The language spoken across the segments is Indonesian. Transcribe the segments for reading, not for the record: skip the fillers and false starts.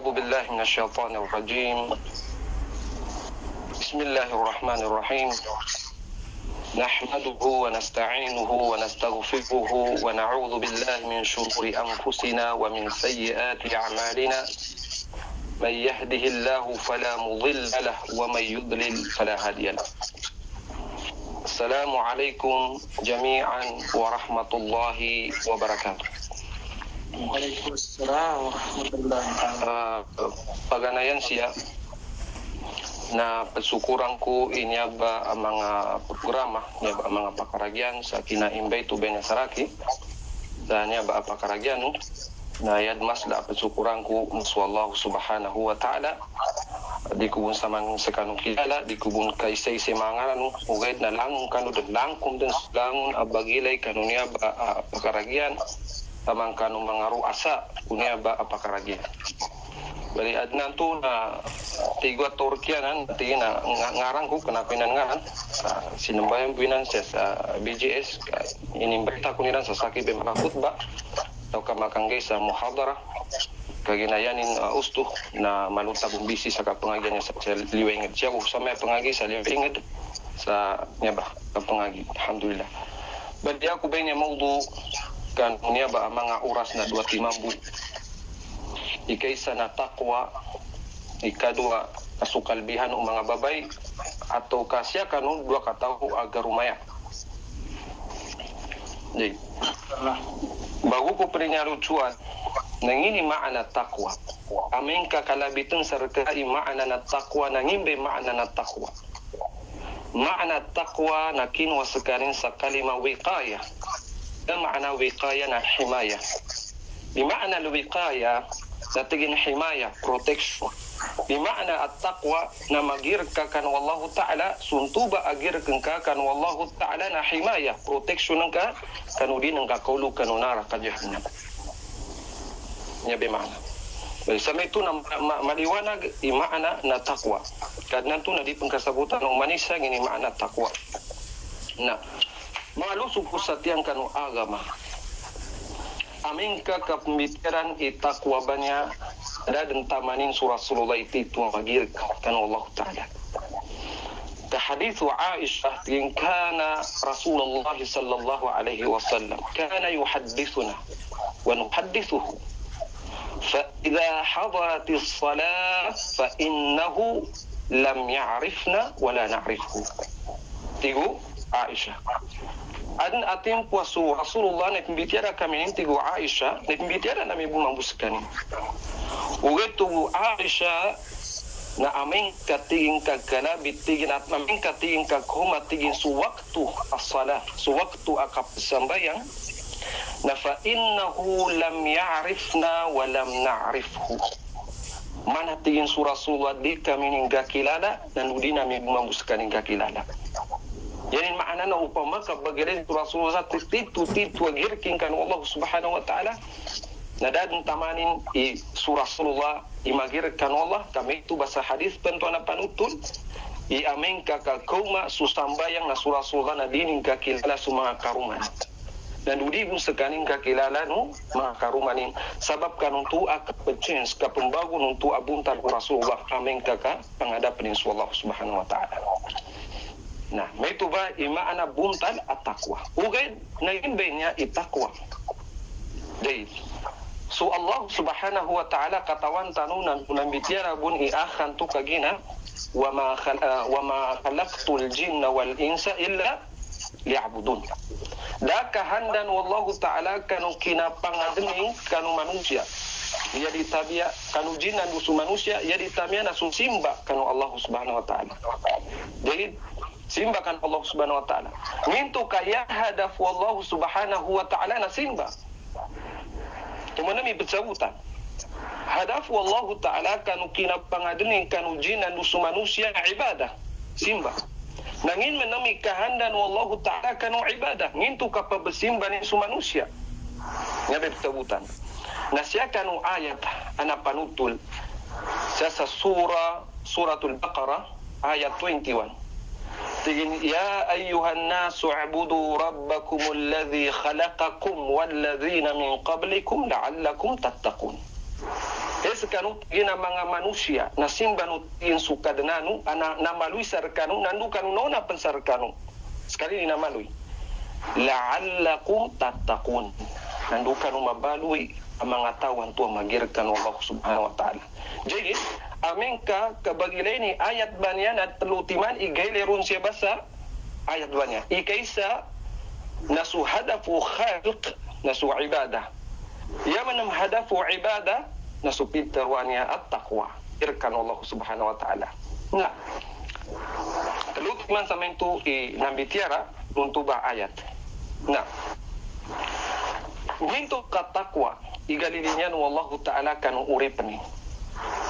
أعوذ بالله من الشيطان الرجيم. بسم الله الرحمن الرحيم. نحمده ونستعينه ونستغفره ونعوذ بالله من شرور أنفسنا ومن سيئات أعمالنا. من يهده الله فلا مضل له ومن يضلل فلا هادي له. السلام عليكم جميعا ورحمة الله وبركاته. Waalaikumsalam warahmatullahi wabarakatuh. Paganayan siya na pagsukuranku inya ba ang mga programa niya ba ang mga pakaragyan sa kinaimbay to Benasaraki dan niya ba ang pakaragyan na yad mas la pagsukuranku muswallahu subhanahu wa ta'ala di kubun samang sa kanong kilala di kubun kay say mga ugay na lang kanu lang kum den lang abagilay kanu niya ba pakaragyan tamang kanong mga ruasa kunya ba apakaragyan bali adnan to na tigwa Turkianan tina ngarang ko kanapinan nga sinambayang pinan sa BGS inimbita ko niran sa sakit be makakutba o kamakanggay sa muhadara kaginayanin usto na maluta bumbisi sa kapangagyan niya sa liwenged siya ko sa may pangagi sa liwenged sa niya ba kapangagi alhamdulillah bali ako ba niya maudu kan niya ba ang mga oras na 25 ikaysa na takwa ikadua kasukalbihan ng mga babay atau kasya kanun dua katahu agar rumaya jadi bago ko prinyarucuan nangini maana takwa amin kakalabitan sarkai maana na takwa nangimbe maana na takwa maana takwa nakin wasakarin sa kalima wiqaya معنى وقاية حماية بمعنى الوقاية نتجن حماية protection بمعنى التقوى نمجيرك كان والله تعالى سنتوبة أجيرك كان والله تعالى حماية protection كانوا دين كقولوا كانوا نار كجهنم يا بمعنى سمعتنا مليوانا بمعنى نتقوى karena tu nadi pengkasabutan manusia ini makna takwa nah malu suku satiang kanu agama aminka kapembikiran itakwa banyak ada dentamanin surah Rasulullah itu magir kanu Allah Ta'ala كحديث عائشة إن كان رسول الله صلى الله عليه وسلم كان يحدثنا ونحدثه فإذا حضرت الصلاة فإنه لم يعرفنا ولا نعرفه تقول عائشة adin atim puasu Rasulullah na pembitiara kami ninti go Aisyah na pembitiara na mibu mambuskani ugetu Aisyah na aming katiging kagkala bitigin at aming katiging kagkuma tigin suwaktu as-salah suwaktu akap sambayang na fa innahu lam ya'rifna wa lam na'rifhu mana tigin su Rasulullah di kami ningga kilala dan udina mibu mambuskani kakilala jadi maknanya upama kabagiran Rasulullah titu agirkin kan Allah Subhanahu wa taala nadadun tamanin i surah Rasulullah imagirkan Allah kami itu bahasa hadis pentuana panutul i amen ka kauma susambayang na surah Rasulullah nadinin ka kilala suma karuman dan udi bun sekaning ka kilala no makarumanin sabab kanun tu ak pecens ka pembangun untuk abuntar Rasulullah amen ka pangadapan Allah Subhanahu wa taala. Nah, itu ba imaana buntal at-taqwa. Ugay naging niya itakwa. Jadi, so Allah Subhanahu wa ta'ala katawan tanunan punambitiara bun iakhan tu kagina wa ma khalaqtul jinna wal insa illa liya'budun. Da kahandan wallahu ta'ala kanu kinapangadning kanu manusia. Ia ditabia kanu jin dan manusia ia ditabia nasu simba kanu Allah Subhanahu wa ta'ala. Jadi simbakan Allah Subhanahu wa ta'ala mintu kaya hadaf Allah Subhanahu wa ta'ala na simba tumanami bersabutan hadaf Allah ta'ala kanu kinapangadening kanu jin dan manusia ibadah simba nangin menami kahandan Allah ta'ala kanu ibadah mintu kapa bersimba ni manusia ngabe bersabutan nasya kanu ayat ana panutul sasa suratul Baqarah ayat 21 يا أيها الناس اعبدوا ربكم الذي خلقكم والذين من قبلكم لعلكم تتقون Kanu gina mga manusia na simbanu tin sukadenanu na malui sarkanu nandu kanu nona pensarkanu sekali ni na malui la'allakum tattaqun nandu kanu mabalui ang mga tawan tu magirkan Allah subhanahu wa ta'ala. Jadi amengka kabagilay ni ayat banyan at telutiman igailerun siya basa ayat banyan ikaisa nasu hadafu khalq nasu ibadah yaman am hadafu ibadah nasu pintarwannya at-taqwa irkan Allah subhanahu wa ta'ala. Nah telutiman sa mentu nambitiara untuk ba ayat. Nah Mintu katakwa igalilinya wallahu ta'ala kanu uripni.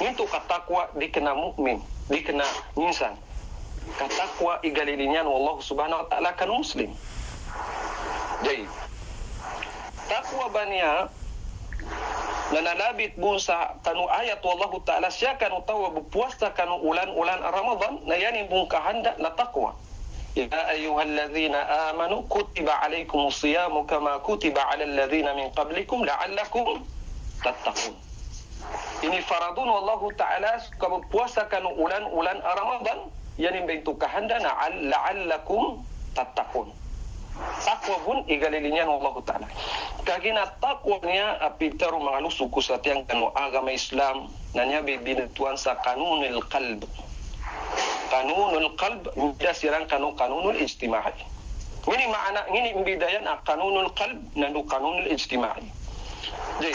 Mintu katakwa dikena mukmin, dikena insan. Katakwa igalilinya wallahu subhanahu wa ta'ala kanu muslim. Jadi takwa bania nanalabit bunsa kanu ayat wallahu ta'ala siya kanu tawa berpuasa kanu ulan-ulan Ramadan na yani bung kahanda na takwa. Ya ayyuhalladzina amanu kutiba alaikumus siyamu kama kutiba alal ladzina min qablikum la'allakum tattaqun. Ini faradun wallahu ta'ala kamu puasa kanu ulan-ulan Ramadan yani bentuk kahanda na la'allakum tattaqun. Takwa pun igalilinya wallahu ta'ala. Kagina takwanya apitaru mangalu suku satiang kanu agama Islam nanya bintuan sa kanunil qalb. Kanunul qalb mida sirang kanunul ijtima'i. Ini makna ini imbidayan kanunul qalb nandu kanunul ijtima'i. Jadi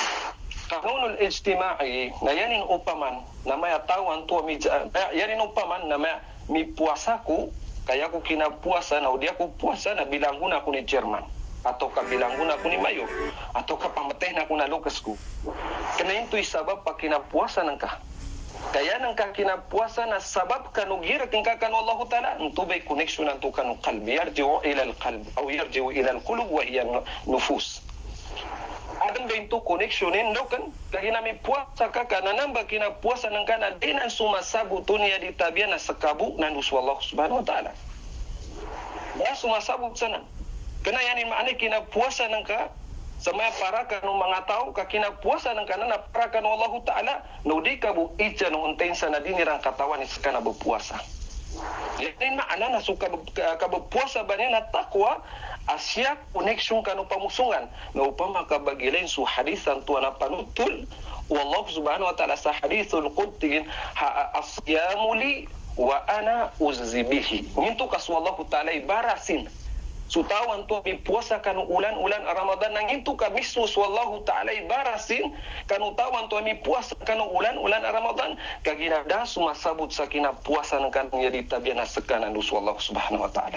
kanunul ijtima'i na yanin upaman namanya tawan tua yanin upaman namanya mi puasaku kaya aku kina puasa na dia aku puasa na bilangguna aku ni Jerman atau ka bilangguna aku ni Mayo atau ka pameteh na aku na Lukasku. Kena itu isabab pakina puasa nangka. Kaya nang kakina puasa na sabab kanu gira tingkakan Allah Ta'ala untuk bay connection antu kanu qalbi yarji'u ila al-qalb atau yarji'u ila al-qulub wa hiya nufus. Adam bentuk connectionin do kan kakina mi puasa kakana namba kina puasa nang kana dinan suma sabu dunia di tabiana sekabu nandu Allah Subhanahu wa Ta'ala. Ya suma sabu sana. Kena yani makna kina puasa nang ka sama para kanu mangatau kakina puasa nang kana para kanu Allah Ta'ala nudi kabu ica no intensa na dinirang katawan iskana berpuasa. Jadi makna na suka kabupuasa bani na takwa asya connection kanu pamusungan na upama kabagilen su hadisan tuana panutul wallahu subhanahu wa ta'ala sa hadithul qudsi asyamu li wa ana uzzibihi mintu kaswallahu ta'ala ibarasin sutawan tu mi puasa kanu ulan-ulan Ramadan nang itu ka mismus wallahu ta'ala ibarasin kanu tawan tu mi puasa kanu ulan-ulan Ramadan kagina da suma sabut sakina puasa nang kan jadi tabiana sekanan dus wallahu subhanahu wa ta'ala.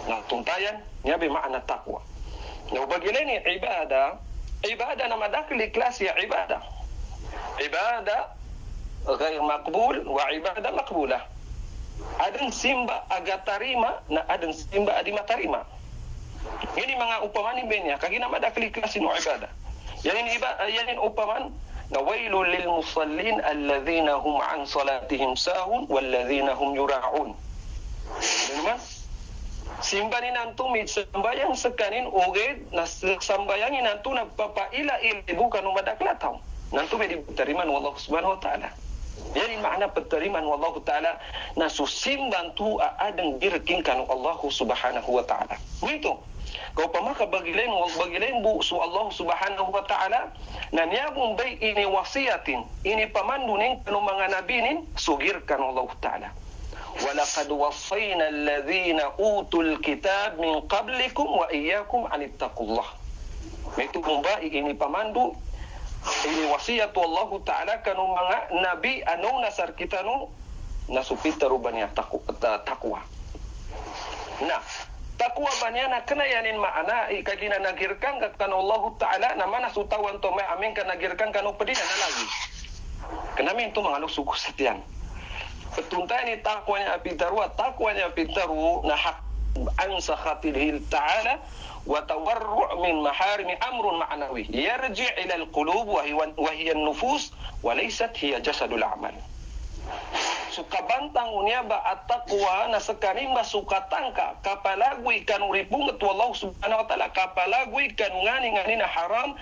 Nah tuntayan nya be makna takwa. Nah bagileni ibadah nama dakli kelas ya ibadah ghair maqbul wa ibadah maqbulah. Adang simba aga tarima na adang simba adi matarima. Ini mga upaman ibenya kagina madakli klasin ibadah. Yanin upaman na wailul lil musallin alladhina hum an salatihim sahun walladhina hum yura'un. Dengar? Simba ni nantu mit sembayang sekanin oge na sembayangin nantu na papaila bukan umadaklatau. Nantu be diterima Allah Subhanahu wa ta'ala. Jadi makna penerimaan Allah Ta'ala na susimban tu adang dirkingkan Allah Subhanahu wa ta'ala. Begitu. Kau pamaka bagilen bu su Allah Subhanahu wa ta'ala na niyabong bay ini wasiatin ini pamandunin kanu mga nabinin sugirkan Allah Ta'ala. Walaqad wassayna alladhina utul kitab min qablikum wa iyyakum an ittaqullah. Begitu kumbai ini pamandu ini wasiat Allah Ta'ala kanu mga nabi anong nasar kita no nasupita rubanya takwa. Nah, takwa banyana kena yanin maana ikagina nagirkan kan Allah Ta'ala na mana sutawan to may amin ka nagirkan kanu pedina na lagi. Kenami itu mga suku setian. Petuntai ni takwanya apitaru na hak an sakhatil ta'ala وتورع من محارم أمر معنوي يرجع إلى القلوب وهي النفوس وليست هي جسد الأعمال. suka bantang unya ba at-taqwa na sekanin ba suka tangka kapalagui kan uripung tu Allah subhanahu wa ta'ala kapalagui kan ngani na haram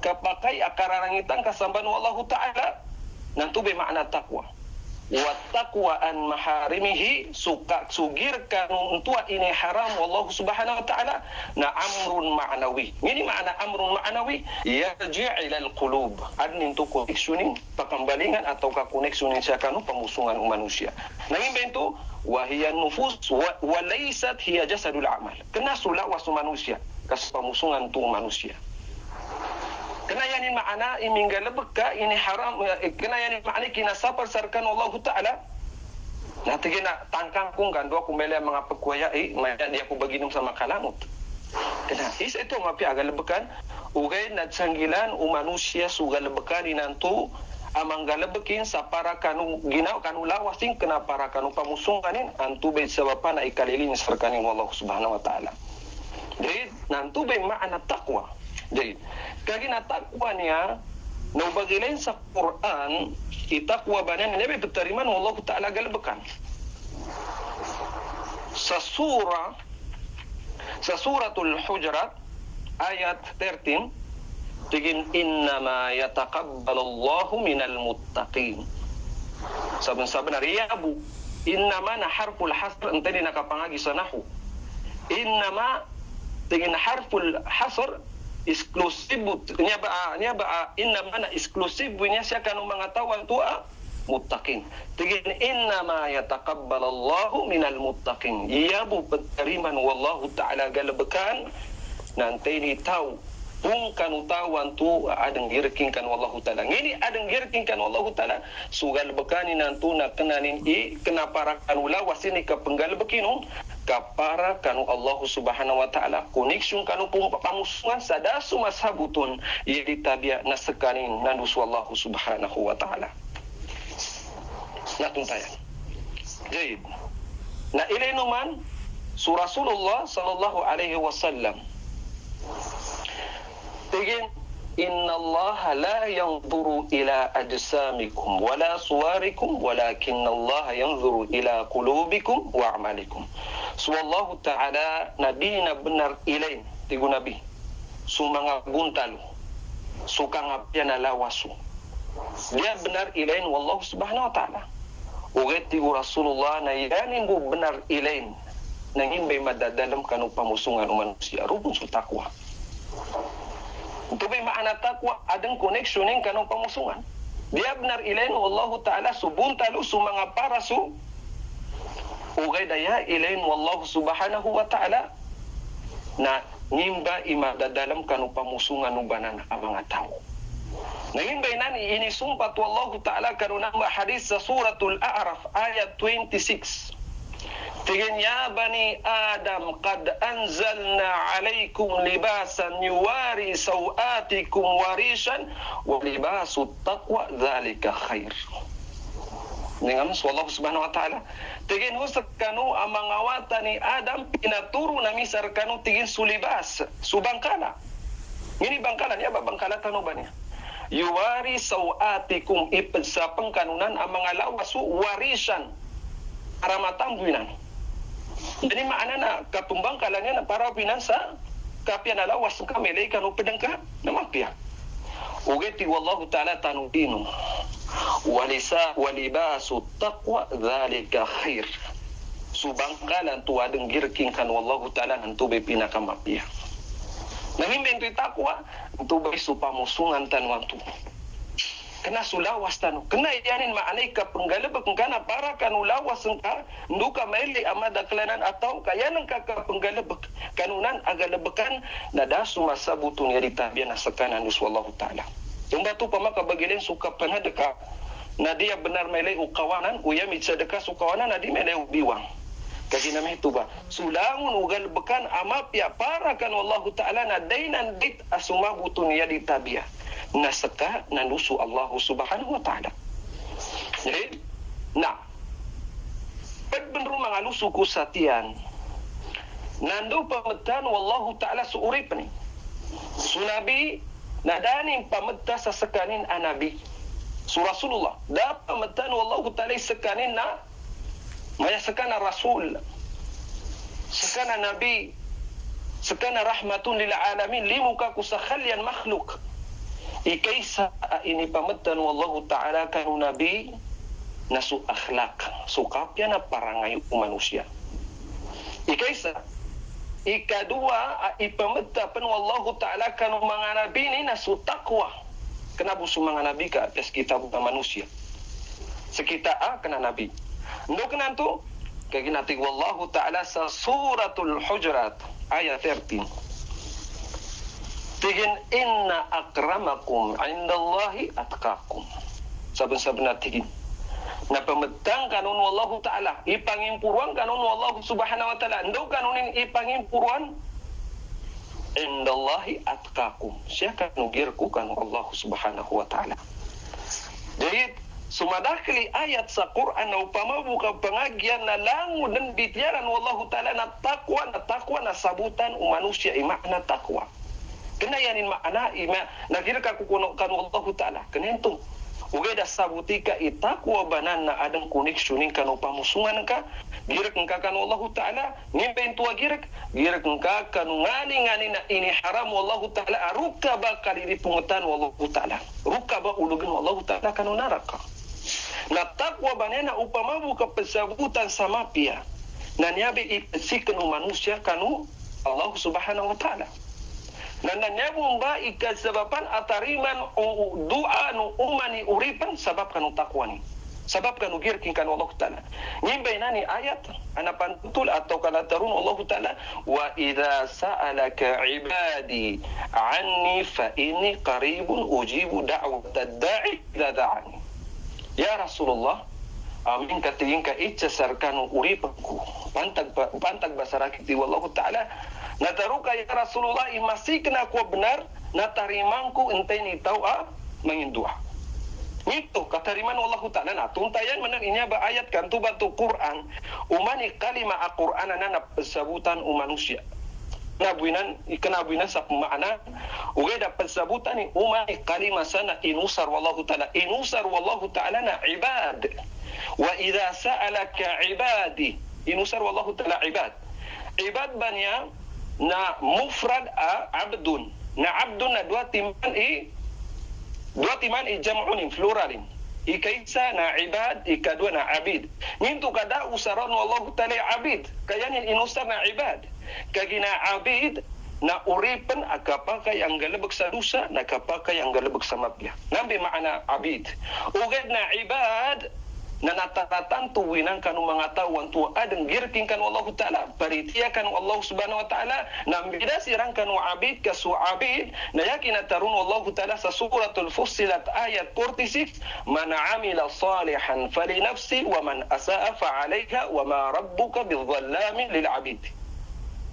kapakai akarangitan kasamban Allah ta'ala nantu be makna taqwa wa taqwa an maharimihi suka sugirkan untuk ini haram Allah subhanahu wa ta'ala na amrun ma'nawi ini makna amrun ma'nawi yarji' ila al-qulub adnin tu koneksyoning pakambalingan atau ka koneksyoning sa kanu pamusungan manusia nangin bento wa hiya nufus wa laysat hiya jasadul amal kena sulawas manusia kas pamusungan tu manusia kena yani makna iminggal bekka ini haram kena yani makna kina sapar sarkan Allah Ta'ala nanti kena tangkang kung kan dua kumele mengapa kuayai maya dia ku baginum sama kalamut kena is itu ngapi agak lebekan ugay na sanggilan manusia sugal lebekan inantu amang galebekin sapara kanu ginaw kanu lawasing kena para kanu pamusunganin antu be sabapa na ikalilin sarkanin Allah Subhanahu wa Ta'ala jadi nantu be makna taqwa jadi kagina takwa niya na ubagilain sa Quran itakwa banan niya betariman Allah Ta'ala galbekan sa suratul Hujurat ayat 13 tigin innama yataqabbalallahu minal muttaqin saben-saben riyabu innama na harful hasr enteni nakapangagi sa nahwu innama tigin harful hasr eksklusif nya ba inna mana eksklusif nya siya kanu mangatawan tua muttaqin tigin inna ma yataqabbalallahu minal muttaqin iya bu petariman wallahu ta'ala galbekan nanti ni tahu pung kanu tawan tu adeng girking kan wallahu ta'ala ngini adeng girking kan wallahu ta'ala sugal bekani nantu na kenanin kena para kanu lawas ini ka penggal bekinu kapara kanu Allah subhanahu wa ta'ala koneksyon kanu pamusungan sadasu mashabutun yadi tabia nasekanin nandus Allah subhanahu wa ta'ala natuntayan jayid na ilainuman Rasulullah sallallahu alaihi wasallam tigin inna Allah la yanzuru ila ajsamikum wala suwarikum walakinna Allah yanzuru ila qulubikum wa a'malikum Subhanallahu ta'ala nabina benar ilain tigu nabi sumanga guntalu suka ngapiana lawasu dia benar ilain wallahu subhanahu wa ta'ala ugeti Rasulullah na yanin bu benar ilain nangin bay madadalam kanu pamusungan manusia rubun su takwa untuk makna takwa adeng koneksyoning kanu pamusungan dia benar ilain wallahu ta'ala subuntalu sumanga parasu ugay daya ilain wallahu subhanahu wa ta'ala na ngimba imada dalam kanu pamusungan ubanan amang tao ngimba inani ini sumpat wallahu ta'ala kanu namba hadis sa suratul A'raf ayat 26 tigin ya bani Adam qad anzalna alaikum libasan yuwari sawatikum warishan wa libasut taqwa dhalika khair dengan Allah subhanahu wa ta'ala tigin husak kanu amang awata ni Adam pinaturo na misar kanu tigin sulibas subangkala ini bangkala niya ba bangkala tanu ba niya yuwari sawatikum ipsa pengkanunan amang alawasu warishan aramatangguinan jadi makna na katumbang kalanya na para pinansa kapian alawas ka melay kanu pedangka namapia ugeti wallahu ta'ala tanudinu walisa walibasu taqwa dhalika khair subangkalan tu adeng girking kan wallahu ta'ala nantu be pinakamapia nangin bentu takwa tu be supamusungan tan wantu kena sulawas tanu kena yanin maknai ka penggalebek kana para kanu lawas engka nduka maili amada kelanan atau kayanan ka penggalebek kanunan agalebekan nadasu masa butun yadi tabiana sekanan wallahu ta'ala umba tu pamaka bagilen suka penadeka nadia benar maili ukawanan uya mitsadeka sukawanan nadi maili ubiwang kaji nama itu ba sulangun ugalebekan amapya para kan wallahu ta'ala nadainan dit asuma butun yadi tabia nasaka nanusu Allah subhanahu wa ta'ala jadi nah benar mangalusu kusatian nandu pametan wallahu ta'ala suurip ni sunabi nadani pametta sasekanin anabi Rasulullah dapat metan wallahu ta'ala sekanina maya sekana rasul sekana nabi sekana rahmatun lil alamin limuka kusakhalian makhluk ikaisa ini pametan wallahu ta'ala kanu nabi nasu akhlak sukapya na parangai manusia ikaisa ikadua ipameta pen wallahu ta'ala kanu mga nabi ni nasu taqwa kena busu mga nabi ka atas kita bukan manusia sekita kena nabi ndo kena tu kaya ginati wallahu ta'ala sa suratul hujurat ayat 13 tigin inna akramakum indallahi atqakum saben-saben tigin na pametang kanun wallahu ta'ala ipangimpuruan kanun wallahu subhanahu wa ta'ala ndo kanunin ipangimpuruan indallahi atqakum siya kanugirku kanu Allah subhanahu wa ta'ala jadi sumadakli ayat sa Quran na upama buka pengagian na langu dan bitiaran wallahu ta'ala na takwa na sabutan manusia makna takwa kena yanin makna nagirka kukuno kanu Allah ta'ala kena itu ugay da sabutika itakwa banan na adang koneksyonin kanu pamusungan ka girak ka kanu Allah ta'ala ngimpen tua girak ka kanu ngani na ini haram Allah ta'ala aruka ba kaliri pungutan Allah ta'ala ruka ba ulugan Allah ta'ala kanu naraka na takwa banana upama buka pesabutan sama pia na nyabi ipesikan manusia kanu Allah subhanahu wa ta'ala na nanyabong ba ikasabapan atariman doa no umani uripan sabab kanu takwa ni sabab kanu girkin kanu Allah ta'ala nyimbay nani ayat anapan tutul atau kana tarun Allah ta'ala wa idza sa'alaka ibadi anni fa inni qaribun ujibu da'watad da'i idza da'ani ya Rasulullah amin katingin ka itsasar kanu uripanku pantag basarakiti wallahu ta'ala nataruka ya Rasulullah masih kena ku benar natarimangku entay ni tau mengindua itu katariman Allah ta'ala na tuntayan manan inya ba ayat kan tu batu Quran umani kalima Al-Quran na pesabutan manusia nabuinan ikanabuinan sa makna ugay da pesabutan ni umani kalima sana inusar wallahu ta'ala na ibad wa idza sa'alaka ibadi inusar wallahu ta'ala ibad banya na mufrad abdun na abdun na dua timan jam'unin pluralin ikaisa na ibad ikadua na abid nintu kada usaran wallahu ta'ala abid kayanin inusar na ibad kagina abid na uripan akapakai ang galabag sa dusa nakapakai ang galabag sa mapya nambi maana abid ugad na ibad na natatatan tuwinan kanu mga tawang tuwa adang girking kanu Allah ta'ala paritiya kanu Allah subhanahu wa ta'ala na mbida sirang kanu abid kasu abid na yakin atarun Allah ta'ala sa suratul Fussilat ayat 46 man amila salihan fali nafsi wa man asa'a fa'alayha wa ma rabbuka bidhallamin lil abid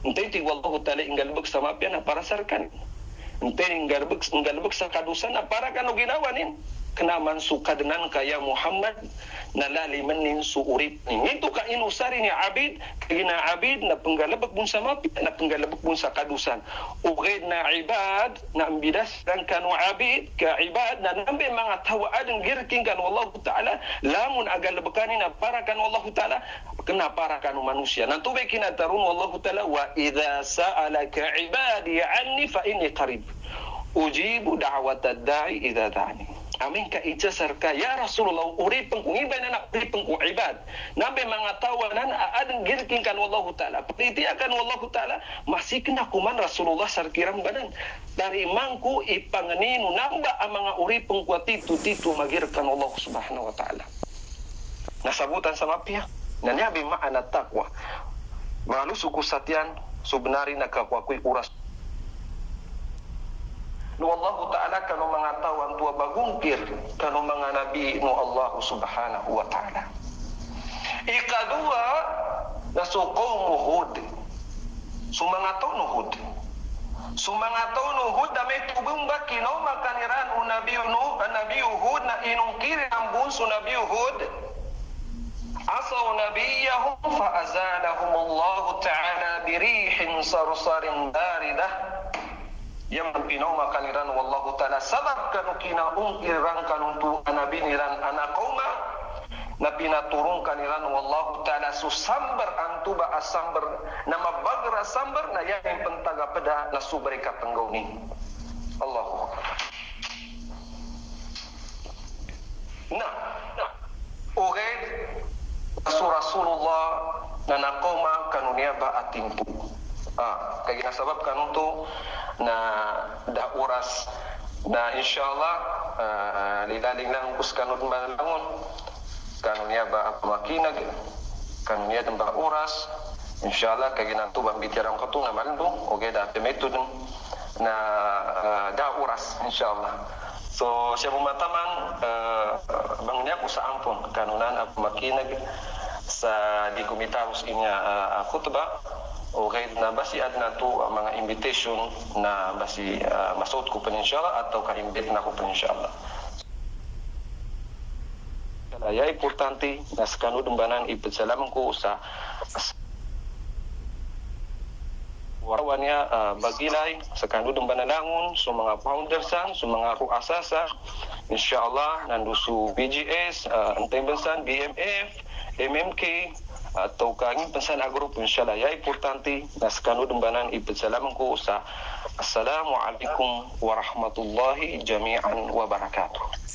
entay ti Allah ta'ala ingalbag sa mapya na para sarkan entay ingalbag sa kadusan na para kanu ginawanin kenaman sukadnan kaya Muhammad nalaliman nin suurip nin ito ka inusari ni abid kagina abid na penggalabag bun sa mapit na penggalabag bun sa kadusan ugid na ibad na ambidas dan kanu abid ka ibad na nambe mga tawad ang girking kanu Allah ta'ala lamun agalabakani na para kanu Allah ta'ala kena para kanu manusia nantubi kinatarun Allah ta'ala wa idza sa'alaka ibadi anni fa inni qarib ujibu da'watad da'i idza da'ani amin ka ijasar ka ya Rasulullah uripang kung iba na uripang kung ibad nambe mga tawanan aadang girking kan wallahu ta'ala pagtitiakan wallahu ta'ala masik na kuman Rasulullah sarkiram banan dari mangku ipanganinu namba ang mga uripang kwa titu magirkan Allah subhanahu wa ta'ala nasabutan sa mapya nanyabi maana takwa malu suku satian subnari nakakwakui uras Allah ta'ala kanu mga tawan tua bagungkir kanu mga nabi no Allah subhanahu wa ta'ala ikadua nasuqaw nuhud sumangato nuhud dami tubung bakino makaniran nabi Uhud na inungkiri ang bunso nabi Uhud asaw nabiyahum fa'azalahum Allah ta'ala birihin sarsarin daridah yang pinau makaniran wallahu taala sabab kanu kina irang kanuntu anabiniran anak kauma na pinaturung kaniran wallahu taala susambar antuba asambar nama bagra sambar na yang pentaga peda na subreka tenggoni Allahu akbar. Nah oke Rasulullah na nakoma kanunia ba atimpu kaya nasabab kanun to na da oras na insyaallah lilaling lang kus kanun bangun kanunia ba makinag kanunia tamba oras insyaallah kaya nanto bang bitirang katu na maldo oke da metod na da oras insyaallah. So siya bumataman bangnya ko sa ampon kanunan ako makinag sa di kumitawos inya khutbah okay na basi adna to mga invitation na basi masud ko pa insyaallah atau ka-invite na ko pa insyaallah. Kaya importante na sa kanudumbanan ipasalamat ko sa warwanya bagilay sa kanudong banalangon sa mga foundersan, sa mga ruasasa insyaallah nandusu BGS, Antay Bansan, BMF, MMK atau kang pansan agrupo insyaallah ya importante na sa kanudong banan ipasalamat ko sa assalamu alaikum warahmatullahi jami'an wa barakatuh.